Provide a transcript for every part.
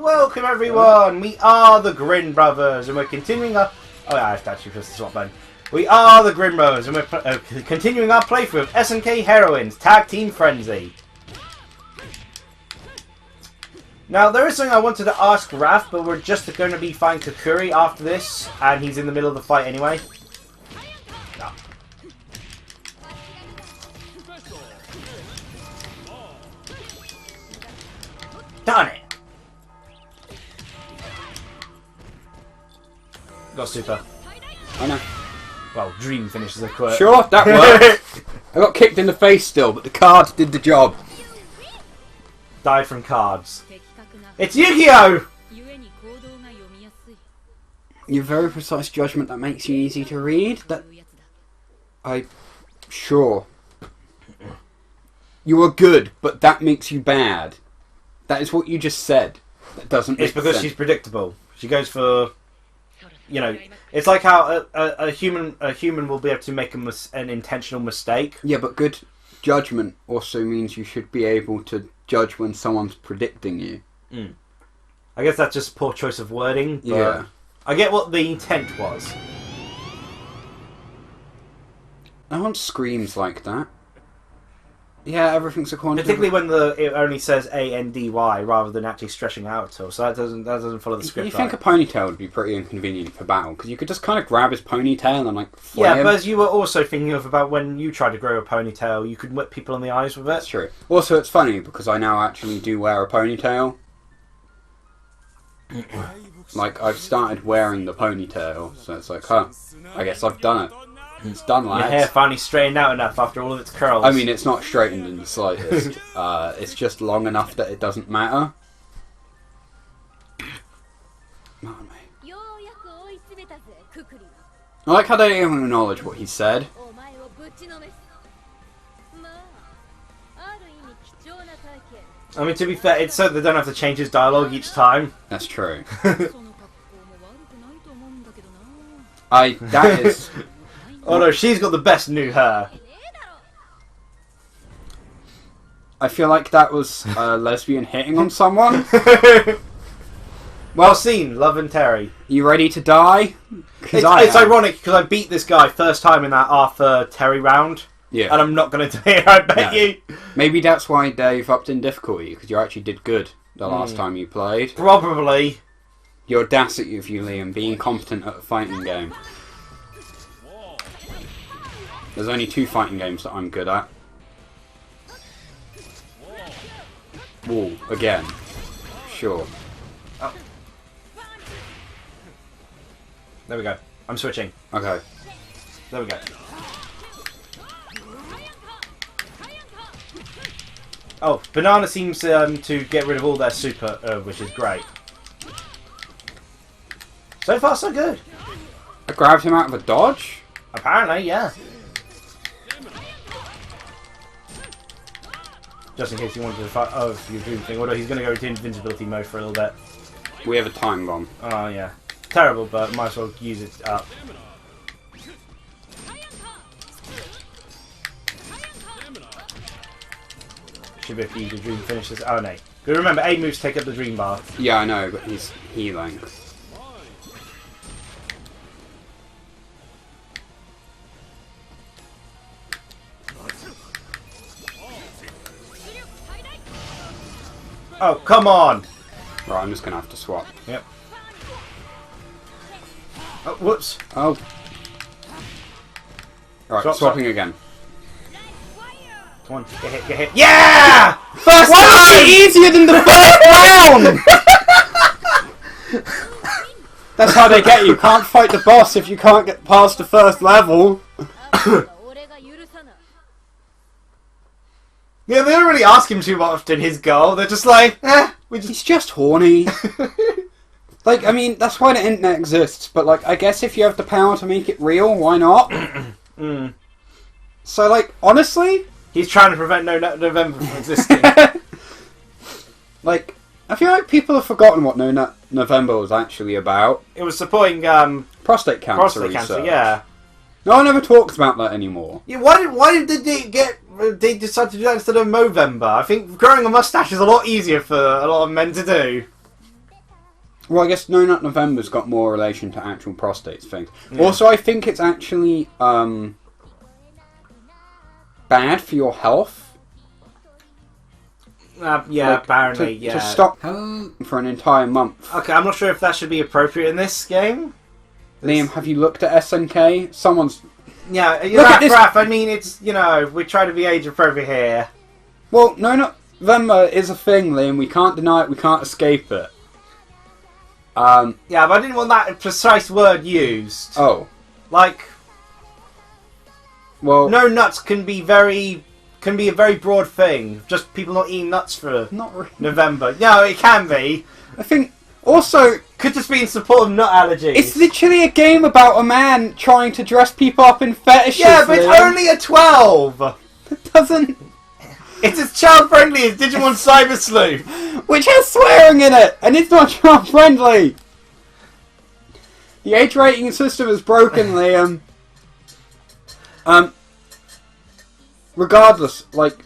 Welcome everyone! We are the Grin Brothers and we're continuing our... Oh yeah, I have to actually press the swap button. We are the Grin Brothers and we're continuing our playthrough of SNK Heroines Tag Team Frenzy. Now there is something I wanted to ask Raph, but we're just going to be fighting Kakuri after this, and he's in the middle of the fight anyway. No. Darn it! Got super. I know. Well, Dream finishes a quirk. Sure, that worked. I got kicked in the face still, but the card did the job. Died from cards. It's Yu-Gi-Oh! Your very precise judgment that makes you easy to read. Sure. You are good, but that makes you bad. That is what you just said. That doesn't make sense. It's because she's predictable. She goes for... You know, it's like how a human will be able to make an intentional mistake. Yeah, but good judgment also means you should be able to judge when someone's predicting you. Mm. I guess that's just poor choice of wording. But yeah. I get what the intent was. No one screams like that. Yeah, everything's a quantum. Particularly when it only says A-N-D-Y rather than actually stretching out at all. So that doesn't follow the script. You think a ponytail would be pretty inconvenient for battle because you could just kind of grab his ponytail and like flay him. But as you were also thinking of about when you tried to grow a ponytail, you could whip people in the eyes with it. That's true. Also, it's funny because I now actually do wear a ponytail. Like I've started wearing the ponytail, so it's like, huh? I guess I've done it. It's done, lads. Your hair finally straightened out enough after all of its curls. I mean, it's not straightened in the slightest. It's just long enough that it doesn't matter. I like how they don't even acknowledge what he said. I mean, to be fair, it's so they don't have to change his dialogue each time. That's true. That is... Oh no, she's got the best new hair. I feel like that was a lesbian hitting on someone. Well seen, Love and Terry. You ready to die? It's ironic because I beat this guy first time in that Arthur Terry round. Yeah. And I'm not going to do it, I bet you. Maybe that's why Dave upped in difficulty, because you actually did good the last time you played. Probably. The audacity of you, Liam, being competent at a fighting game. There's only 2 fighting games that I'm good at. Whoa, again. Sure. Oh. There we go. I'm switching. Okay. There we go. Oh, Banana seems to get rid of all their super, which is great. So far, so good. I grabbed him out of a dodge? Apparently, yeah. Just in case you wanted to fight. Oh, if you're doing thing. Although he's going to go into invincibility mode for a little bit. We have a time bomb. Oh, yeah. Terrible, but might as well use it up. Should be easy to Dream finish this. Oh, no. But remember, A moves take up the Dream bar. Yeah, I know, but he's healing. Oh, come on! Right, I'm just going to have to swap. Yep. Oh, whoops. Oh. Alright, swapping again. Come on, get hit. Yeah! First Why was it easier than the first round? That's how they get you. Can't fight the boss if you can't get past the first level. Yeah, they don't really ask him too much in his goal. They're just like, He's just horny. Like, I mean, that's why the internet exists. But, like, I guess if you have the power to make it real, why not? So, like, honestly... He's trying to prevent November from existing. Like, I feel like people have forgotten what November was actually about. It was supporting prostate cancer prostate research. Cancer, yeah. No one ever talks about that anymore. Yeah, why did they decide to do that instead of Movember? I think growing a mustache is a lot easier for a lot of men to do. Well, I guess No Nut November's got more relation to actual prostate things. Yeah. Also, I think it's actually bad for your health. Yeah, apparently, to stop for an entire month. Okay, I'm not sure if that should be appropriate in this game. Liam, have you looked at SNK? Someone's... Yeah, Look at this- Raph, I mean, it's, you know, we try to be age appropriate here. Well, No Nut November is a thing, Liam. We can't deny it. We can't escape it. Yeah, but I didn't want that precise word used. Oh. Like, Well... no nuts can be a very broad thing. Just people not eating nuts for Not really. November. No, it can be. I think... Also... Could just be in support of nut allergies. It's literally a game about a man trying to dress people up in fetishes. Yeah, but it's Liam. only a 12. It doesn't... It's as child-friendly as Digimon Cyber Sleuth. Which has swearing in it, and it's not child friendly. The age rating system is broken, Liam. Regardless, like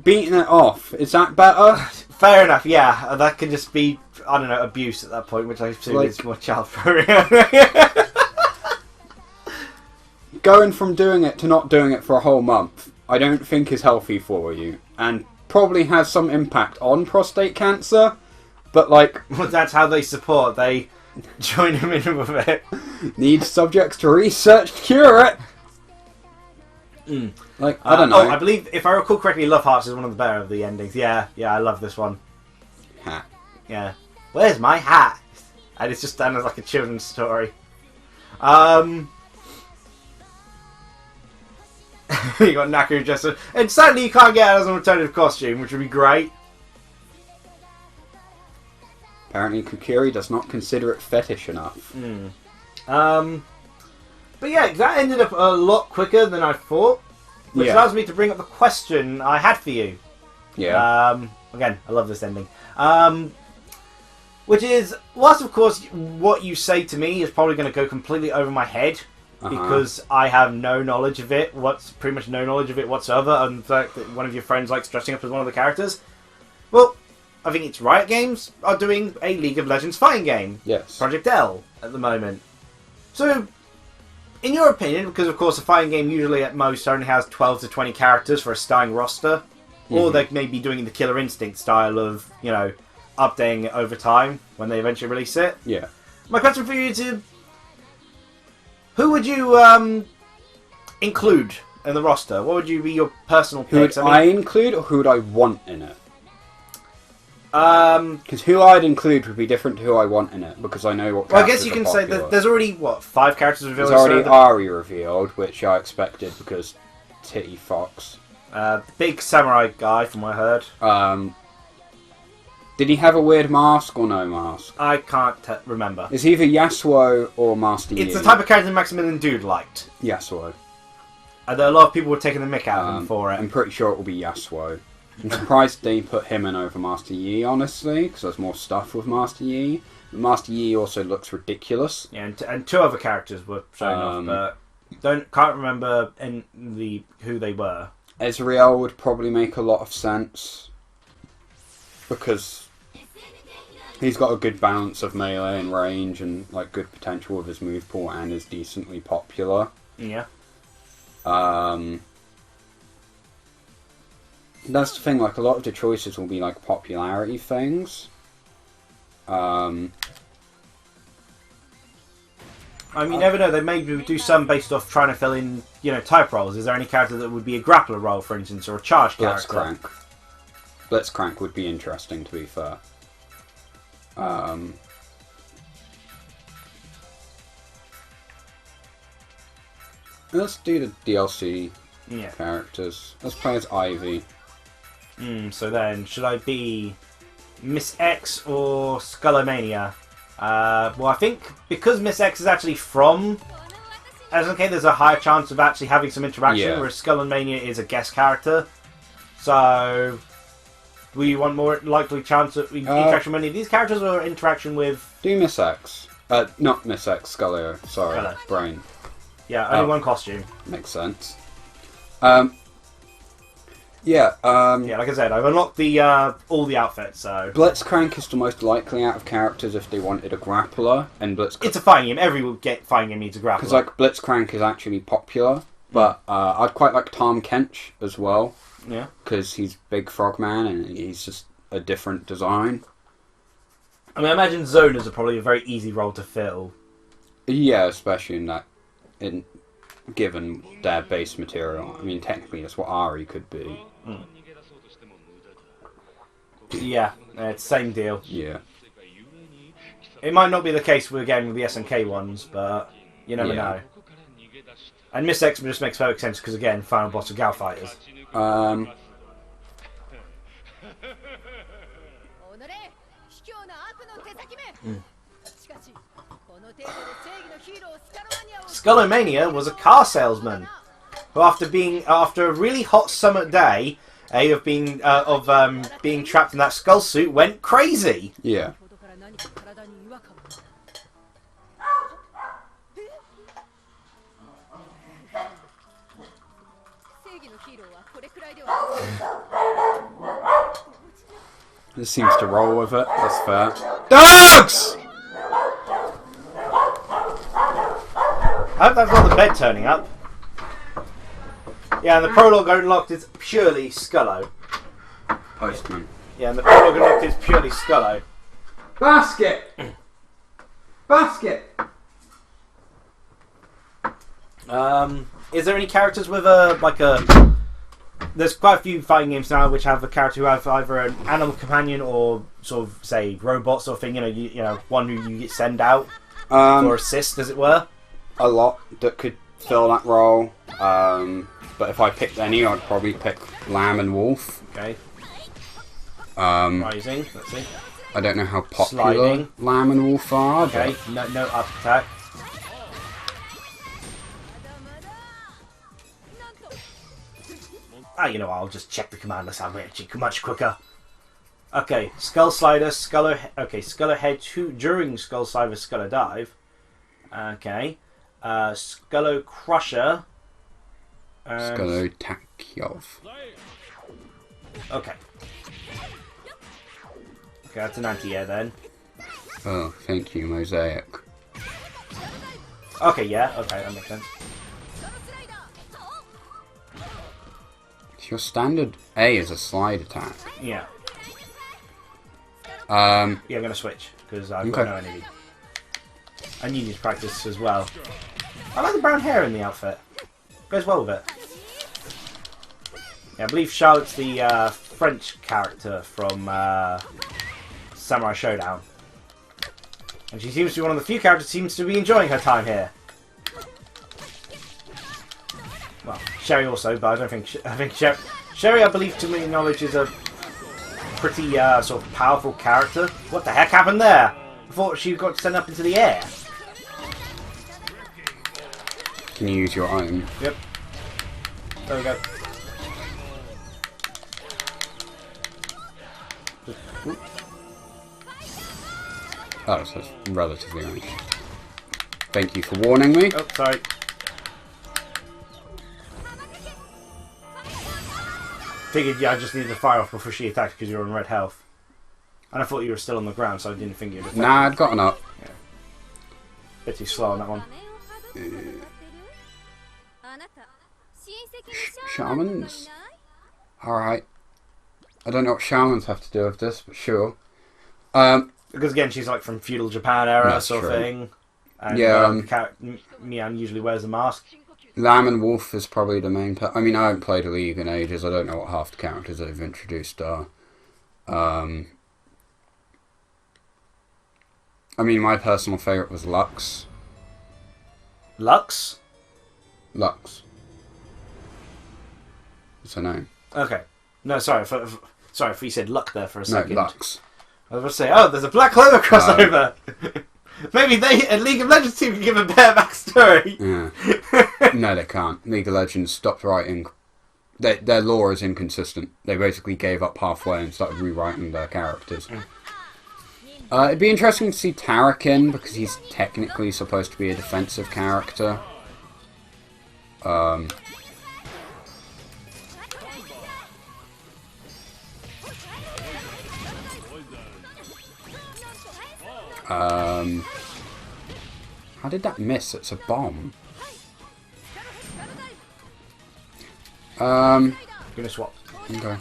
beating it off, is that better? Fair enough, yeah. That could just be, I don't know, abuse at that point, which I assume Like- is more child-friendly. Going from doing it to not doing it for a whole month, I don't think is healthy for you, and probably has some impact on prostate cancer. But like, Well, that's how they support. They join him in with it. need subjects to research to cure it. Like, I don't know. Oh, I believe, if I recall correctly, Love Hearts is one of the better of the endings. Yeah, I love this one. Hat. Yeah. Where's my hat? And it's just done as like a children's story. You got Naku dressed up. And sadly you can't get it as an alternative costume, which would be great. Apparently, Kukiri does not consider it fetish enough. But yeah, that ended up a lot quicker than I thought. Which Yeah. allows me to bring up the question I had for you. Yeah. Again, I love this ending. Which is, whilst of course what you say to me is probably going to go completely over my head, because I have no knowledge of it, pretty much no knowledge of it whatsoever, and the fact that one of your friends likes dressing up as one of the characters. Well, I think it's Riot Games are doing a League of Legends fighting game. Yes. Project L at the moment. So, in your opinion, because of course a fighting game usually at most only has 12 to 20 characters for a starting roster, or they may be doing the Killer Instinct style of, you know, updating it over time when they eventually release it. Yeah. My question for you is, who would you include in the roster? What would you be your personal Who would picks? I include, or who would I want in it? Well, Because who I'd include would be different to who I want in it, because I know what I guess characters you are can say popular. that there's already, what, 5 characters revealed? There's already so Ari revealed, which I expected because Titty Fox. the big samurai guy, from what I heard. Did he have a weird mask or no mask? I can't remember. It's either Yasuo or Master Yi. It's the type of character Maximilian Dude liked. Yasuo. And a lot of people were taking the mick out of him for it. I'm pretty sure it will be Yasuo. I'm surprised they put him in over Master Yi, honestly, because there's more stuff with Master Yi. But Master Yi also looks ridiculous. Yeah, and 2 other characters were shown off, but can't remember who they were. Ezreal would probably make a lot of sense, because he's got a good balance of melee and range, and like good potential with his move pool, and is decently popular. Yeah. That's the thing, like, a lot of the choices will be, like, popularity things. I mean, you never know. They may do some based off trying to fill in, you know, type roles. Is there any character that would be a grappler role, for instance, or a charge character? Blitzcrank. Blitzcrank would be interesting, to be fair. Let's do the DLC characters. Let's play as Ivy. So then, should I be Miss X or Skullomania? Well, I think because Miss X is actually from SNK, there's a higher chance of actually having some interaction, Yeah. whereas Skullomania is a guest character. So, do you want more likely chance of interaction with any of these characters, or interaction with... Do Miss X. Not Miss X, Scullio. Sorry, Scully. brain. Yeah, only one costume. Makes sense. Yeah, Yeah, like I said, I've unlocked the all the outfits, so... Blitzcrank is the most likely out of characters if they wanted a grappler, and Blitzcrank... It's a fighting game. Every fighting game needs a grappler. Because, like, Blitzcrank is actually popular, but I'd quite like Tom Kench as well. Yeah. Because he's Big Frogman, and he's just a different design. I mean, I imagine zoners are probably a very easy role to fill. Yeah, especially given their base material. I mean, technically that's what Ari could be. Mm. Yeah, it's the same deal. Yeah. It might not be the case with the SNK ones, but you never know. And Miss X just makes perfect sense because, again, final boss of Gal Fighters. Skullomania was a car salesman who, after a really hot summer day of being trapped in that skull suit, went crazy. Yeah. This seems to roll with it. That's fair. Dogs! I hope that's not the bed turning up. Yeah, and the prologue unlocked is purely Scullo. Postman. Yeah, and the prologue unlocked is purely Scullo. Basket! Basket! Is there any characters with there's quite a few fighting games now which have a character who have either an animal companion or sort of, say, robot sort of thing, you know, one who you send out or assist, as it were. A lot that could fill that role. But if I picked any, I'd probably pick Lamb and Wolf. Okay. Rising, let's see. I don't know how popular Sliding. Lamb and Wolf are. Okay, no up attack. You know, I'll just check the command list. I'm actually much quicker. Okay, Skull Slider, Sculler Head during Skull Slider, Sculler Dive. Okay. Scullo Crusher. Scullo Takyov. Okay. Okay, that's an anti-air then. Oh, thank you, Mosaic. Okay, yeah, okay, that makes sense. Your standard A is a slide attack. Yeah. Yeah, I'm going to switch, because I've got no energy. I need to practice as well. I like the brown hair in the outfit. Goes well with it. Yeah, I believe Charlotte's the French character from Samurai Showdown. And she seems to be one of the few characters who seems to be enjoying her time here. Well, Sherry also, but I think Sherry, I believe, to my knowledge, is a pretty sort of powerful character. What the heck happened there? I thought she got sent up into the air. Can you use your item? Yep. There we go. Oh, so it's relatively nice. Thank you for warning me. Oh, sorry. Figured, yeah, I just needed to fire off before she attacked because you're on red health. And I thought you were still on the ground, so I didn't think you'd affect. Nah, I'd gotten up. Yeah. Bit too slow on that one. Shamans? Alright. I don't know what shamans have to do with this, but sure. Because again, she's like from feudal Japan era sort of thing. And, yeah. Mian usually wears a mask. Lamb and Wolf is probably the main... I mean, I haven't played a League in ages. I don't know what half the characters they've introduced are. I mean, my personal favourite was Lux. Lux? Lux. What's her name? Okay. No, sorry. Sorry if you said Luck there for a second. No, Lux. I was going to say, oh, there's a Black Clover crossover. Maybe they, a League of Legends team, can give a better backstory. Yeah. No, they can't. League of Legends stopped writing. Their lore is inconsistent. They basically gave up halfway and started rewriting their characters. It'd be interesting to see Tarakin, because he's technically supposed to be a defensive character. How did that miss? It's a bomb. Gonna swap. Okay.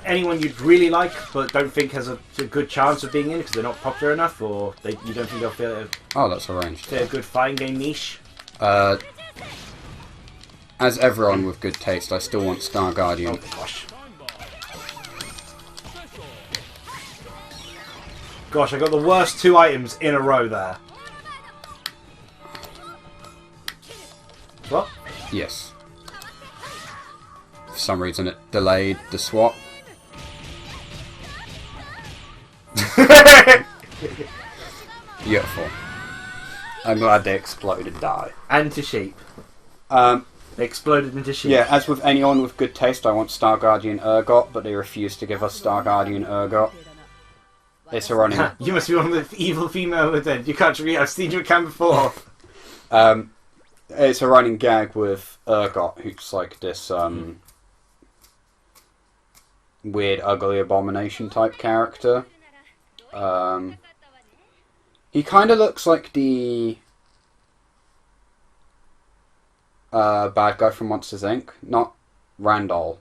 Anyone you'd really like but don't think has a good chance of being in because they're not popular enough, or you don't think they'll feel Oh, that's arranged. a good fighting game niche? As everyone with good taste, I still want Star Guardian. Oh gosh. Gosh, I got the worst 2 items in a row there. What? Yes. For some reason it delayed the swap. Beautiful. I'm glad they exploded die. And to sheep. They exploded into sheep. Yeah, as with anyone with good taste, I want Star Guardian Urgot, but they refuse to give us Star Guardian Urgot. It's a running... You must be one of the evil female then. You can't read. I've seen you at camp before. It's a running gag with Urgot, who's like this weird, ugly abomination type character. He kind of looks like the bad guy from Monsters Inc. Not Randall,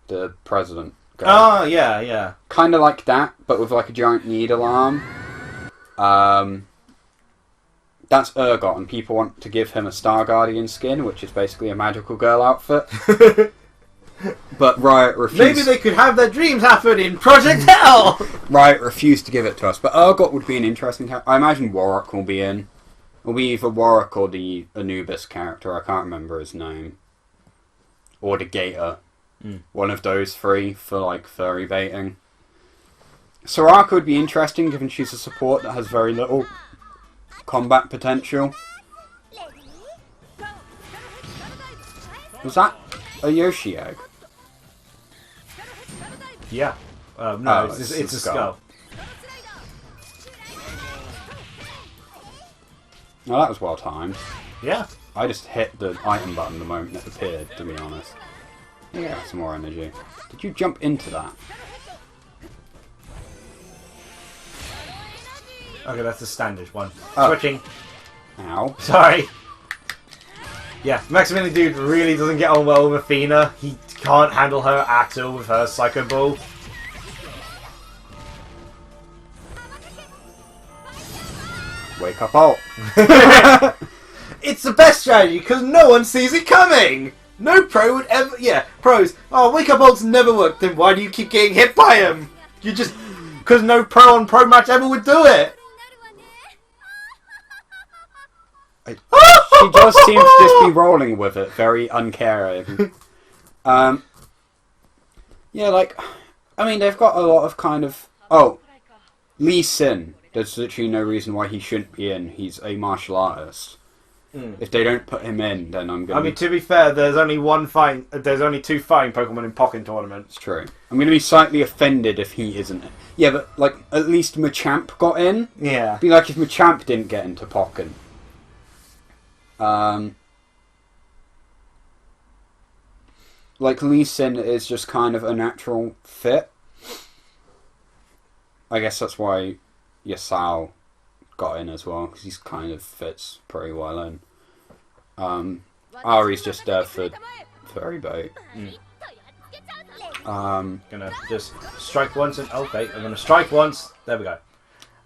the president guy. Oh, yeah, yeah. Kind of like that, but with like a giant needle arm. That's Urgot, and people want to give him a Star Guardian skin, which is basically a magical girl outfit. But Riot refused. Maybe they could have their dreams happen in Project Hell! Riot refused to give it to us, but Urgot would be an interesting character. I imagine Warwick will be in. It'll be either Warwick or the Anubis character, I can't remember his name. Or the Gator. One of those 3 for like furry baiting. Soraka would be interesting given she's a support that has very little combat potential. Was that a Yoshi egg? Yeah. No, Oh, it's a skull. Well, that was well timed. Yeah. I just hit the item button the moment it appeared, to be honest. Yeah, some more energy. Did you jump into that? Okay, that's the standard one. Oh. Switching. Ow. Sorry. Yeah, Maximilian Dude really doesn't get on well with Athena. He can't handle her at all with her Psycho Ball. Wake up, alt. It's the best strategy because no one sees it coming! No pro would ever... Yeah, pros. Oh, wake up ults never worked. Then why do you keep getting hit by him? You just... Because no pro on pro match ever would do it. She does seem to just be rolling with it, very uncaring. Yeah, like... I mean, they've got a lot of kind of... Oh, Lee Sin. There's literally no reason why he shouldn't be in. He's a martial artist. If they don't put him in, then I'm gonna... I mean, to be fair, there's only 2 fighting Pokemon in Pokken tournaments. It's true. I'm gonna be slightly offended if he isn't. Yeah, but, like, at least Machamp got in. Yeah. It'd be like if Machamp didn't get into Pokken. Like, Lee Sin is just kind of a natural fit. I guess that's why Yasao got in as well, because he kind of fits pretty well in. Ari's just there for furry bait. Gonna just strike once and... Okay, I'm gonna strike once. There we go.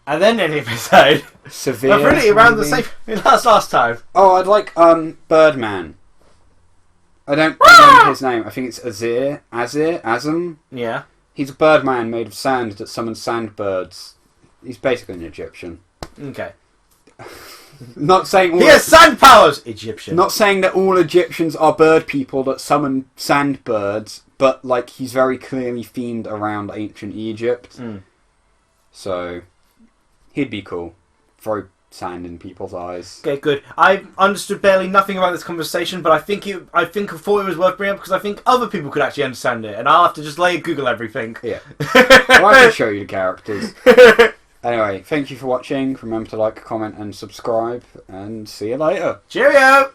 And then in the episode... Severe. Really around the same... Last time. Oh, I'd like, Birdman. I don't remember his name. I think it's Azim? Yeah. He's a birdman made of sand that summons sandbirds. He's basically an Egyptian. Okay. Not saying all He has sand powers! Egyptian. Not saying that all Egyptians are bird people that summon sandbirds, but like he's very clearly themed around ancient Egypt. So he'd be cool. Throw sand in people's eyes. Okay, good. I understood barely nothing about this conversation, but I thought it was worth bringing up because I think other people could actually understand it, and I'll have to just Google everything. Yeah. Well, I can show you the characters. Anyway, thank you for watching. Remember to like, comment, and subscribe, and see you later. Cheerio!